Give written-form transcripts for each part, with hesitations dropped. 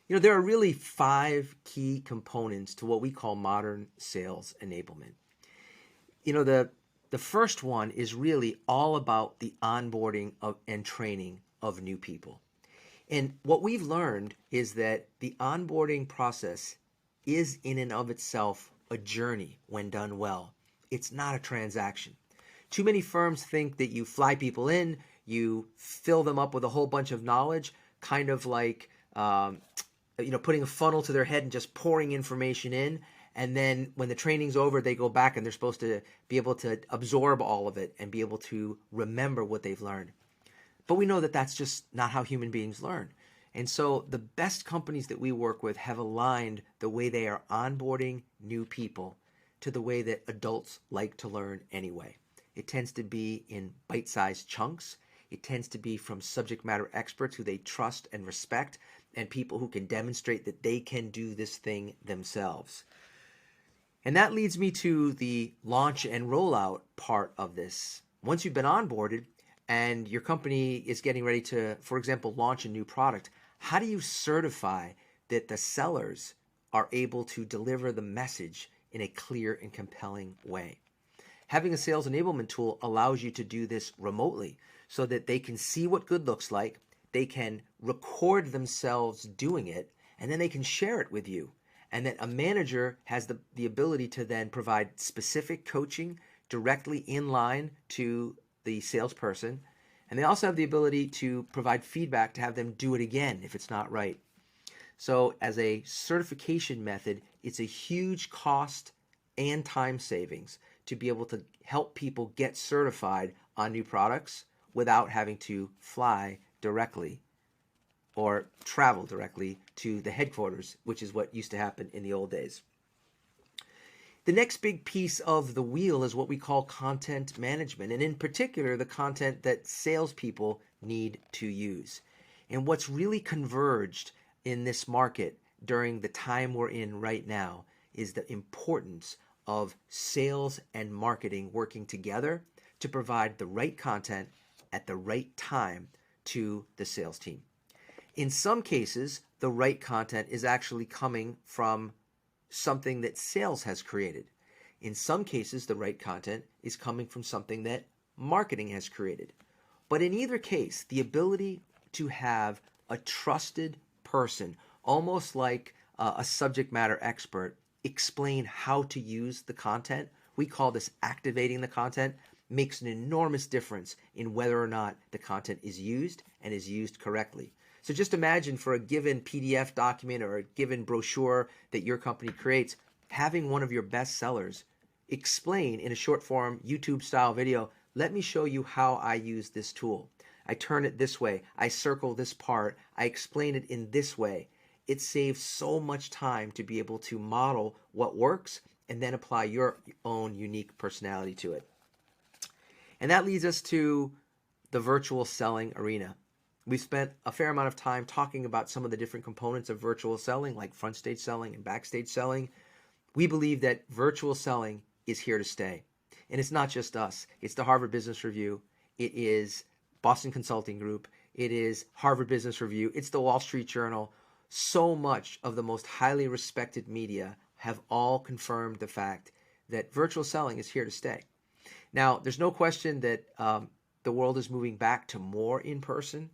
There are really five key components to what we call modern sales enablement. The first one is really all about the onboarding of and training of new people. And what we've learned is that the onboarding process is in and of itself a journey when done well. It's not a transaction. Too many firms think that you fly people in, you fill them up with a whole bunch of knowledge, kind of like putting a funnel to their head and just pouring information in. And then when the training's over, they go back and they're supposed to be able to absorb all of it and be able to remember what they've learned. But we know that that's just not how human beings learn. And so the best companies that we work with have aligned the way they are onboarding new people to the way that adults like to learn anyway. It tends to be in bite-sized chunks. It tends to be from subject matter experts who they trust and respect, and people who can demonstrate that they can do this thing themselves. And that leads me to the launch and rollout part of this. Once you've been onboarded and your company is getting ready to, for example, launch a new product, how do you certify that the sellers are able to deliver the message in a clear and compelling way? Having a sales enablement tool allows you to do this remotely so that they can see what good looks like, they can record themselves doing it, and then they can share it with you. And that a manager has the ability to then provide specific coaching directly in line to the salesperson. And they also have the ability to provide feedback to have them do it again if it's not right. So as a certification method, it's a huge cost and time savings to be able to help people get certified on new products without having to fly directly or travel directly to the headquarters, which is what used to happen in the old days. The next big piece of the wheel is what we call content management, and in particular, the content that salespeople need to use. And what's really converged in this market during the time we're in right now is the importance of sales and marketing working together to provide the right content at the right time to the sales team. In some cases, the right content is actually coming from something that sales has created. In some cases, the right content is coming from something that marketing has created. But in either case, the ability to have a trusted person, almost like a subject matter expert, explain how to use the content, we call this activating the content, makes an enormous difference in whether or not the content is used and is used correctly. So just imagine for a given PDF document or a given brochure that your company creates, having one of your best sellers explain in a short form YouTube style video, let me show you how I use this tool. I turn it this way, I circle this part, I explain it in this way. It saves so much time to be able to model what works and then apply your own unique personality to it. And that leads us to the virtual selling arena. We've spent a fair amount of time talking about some of the different components of virtual selling, like front stage selling and backstage selling. We believe that virtual selling is here to stay. And it's not just us. It's the Harvard Business Review. It is Boston Consulting Group. It is Harvard Business Review. It's the Wall Street Journal. So much of the most highly respected media have all confirmed the fact that virtual selling is here to stay. Now, there's no question that the world is moving back to more in person.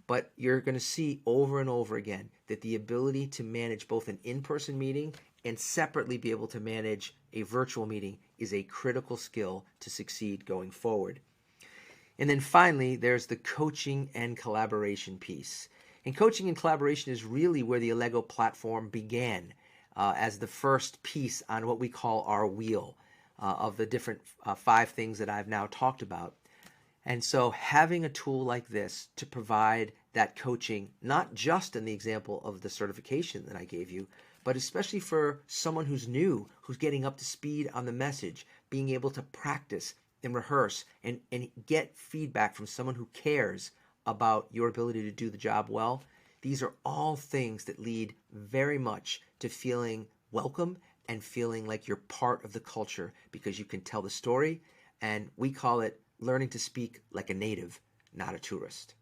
But you're going to see over and over again that the ability to manage both an in-person meeting and separately be able to manage a virtual meeting is a critical skill to succeed going forward. And then finally, there's the coaching and collaboration piece. And coaching and collaboration is really where the Allego platform began as the first piece on what we call our wheel of the different 5 things that I've now talked about. And so having a tool like this to provide that coaching, not just in the example of the certification that I gave you, but especially for someone who's new, who's getting up to speed on the message, being able to practice and rehearse and get feedback from someone who cares about your ability to do the job well. These are all things that lead very much to feeling welcome and feeling like you're part of the culture because you can tell the story, and we call it learning to speak like a native, not a tourist.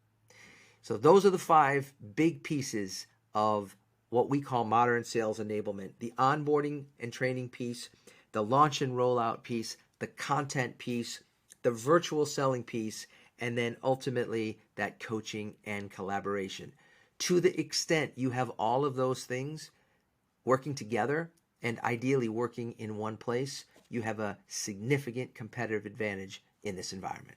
So those are the 5 big pieces of what we call modern sales enablement, the onboarding and training piece, the launch and rollout piece, the content piece, the virtual selling piece, and then ultimately that coaching and collaboration. To the extent you have all of those things working together and ideally working in one place, you have a significant competitive advantage in this environment.